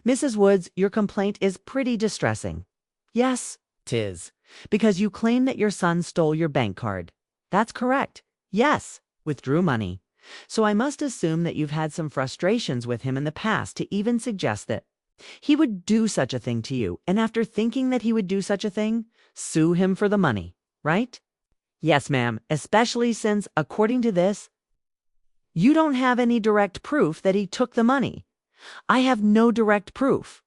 Mrs. Woods, your complaint is pretty distressing. Yes, 'tis. Because you claim that your son stole your bank card. That's correct. Yes, withdrew money. So I must assume that you've had some frustrations with him in the past to even suggest that he would do such a thing to you, and after thinking that he would do such a thing, sue him for the money, right? Yes, ma'am, especially since, according to this, you don't have any direct proof that he took the money. I have no direct proof.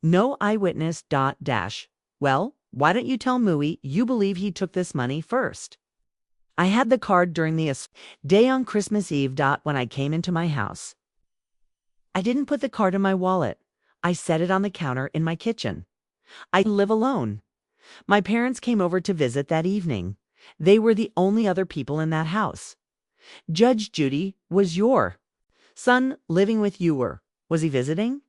No eyewitness. Dash. Well, why don't you tell Mooey you believe he took this money first? I had the card during the day on Christmas Eve. When I came into my house. I didn't put the card in my wallet. I set it on the counter in my kitchen. I live alone. My parents came over to visit that evening. They were the only other people in that house. Judge Judy, was your son living with you or was he visiting?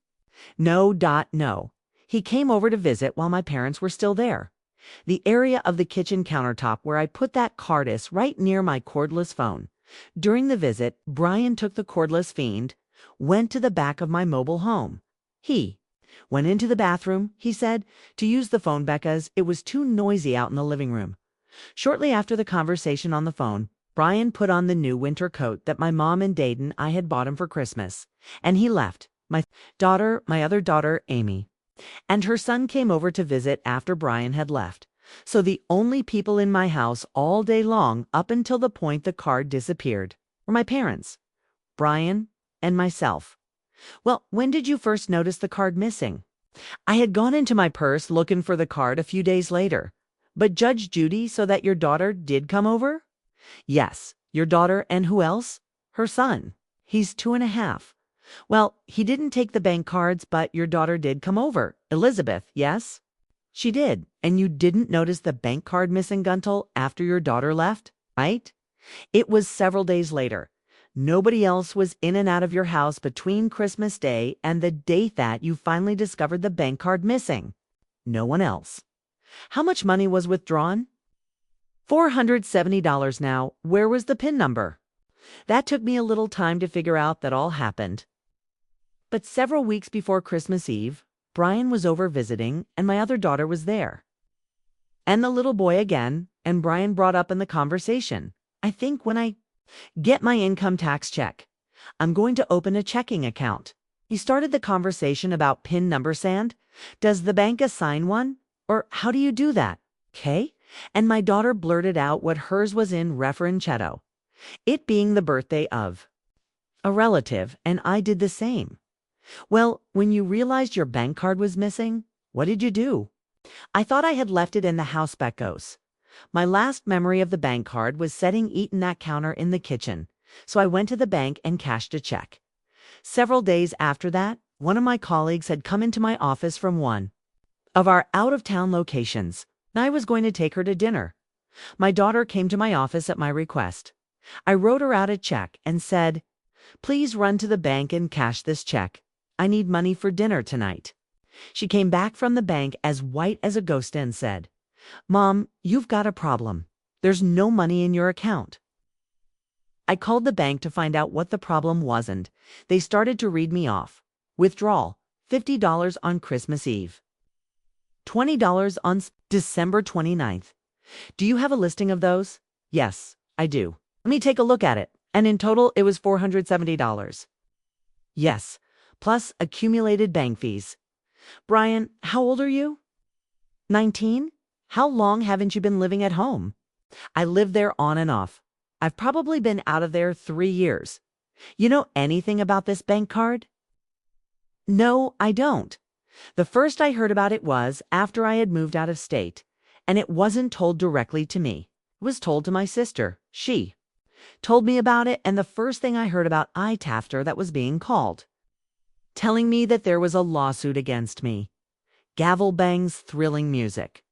No. No. He came over to visit while my parents were still there. The area of the kitchen countertop where I put that card is right near my cordless phone. During the visit, Brian took the cordless fiend, went to the back of my mobile home. He went into the bathroom, he said, to use the phone because it was too noisy out in the living room. Shortly after the conversation on the phone, Brian put on the new winter coat that my mom and Dade and I had bought him for Christmas, and he left. My other daughter, Amy, and her son came over to visit after Brian had left. So the only people in my house all day long up until the point the card disappeared were my parents, Brian, and myself. Well, when did you first notice the card missing? I had gone into my purse looking for the card a few days later. But Judge Judy, so that your daughter did come over? Yes, your daughter, and who else? Her son. He's 2.5. Well, he didn't take the bank cards, but your daughter did come over. Elizabeth, yes? She did. And you didn't notice the bank card missing until after your daughter left, right? It was several days later. Nobody else was in and out of your house between Christmas Day and the date that you finally discovered the bank card missing. No one else. How much money was withdrawn? $470 now. Where was the PIN number? That took me a little time to figure out that all happened. But several weeks before Christmas Eve, Brian was over visiting and my other daughter was there. And the little boy again, and Brian brought up in the conversation, I think when I get my income tax check, I'm going to open a checking account. He started the conversation about PIN number. Sand. Does the bank assign one? Or how do you do that? Okay? And my daughter blurted out what hers was in referencetto, it being the birthday of a relative, and I did the same. Well, when you realized your bank card was missing, what did you do? I thought I had left it in the house. Beckos. My last memory of the bank card was eating that counter in the kitchen, so I went to the bank and cashed a check. Several days after that, one of my colleagues had come into my office from one of our out-of-town locations, and I was going to take her to dinner. My daughter came to my office at my request. I wrote her out a check and said, "Please run to the bank and cash this check. I need money for dinner tonight." She came back from the bank as white as a ghost and said, "Mom, you've got a problem. There's no money in your account." I called the bank to find out what the problem was, and they started to read me off. Withdrawal, $50 on Christmas Eve. $20 on December 29th. Do you have a listing of those? Yes, I do. Let me take a look at it. And in total, it was $470. Yes, plus accumulated bank fees. Brian, how old are you? 19? How long haven't you been living at home? I lived there on and off. I've probably been out of there 3 years. You know anything about this bank card? No, I don't. The first I heard about it was after I had moved out of state, and it wasn't told directly to me. It was told to my sister. She told me about it, and the first thing I heard about Tafter that was being called, telling me that there was a lawsuit against me. Gavel bangs, thrilling music.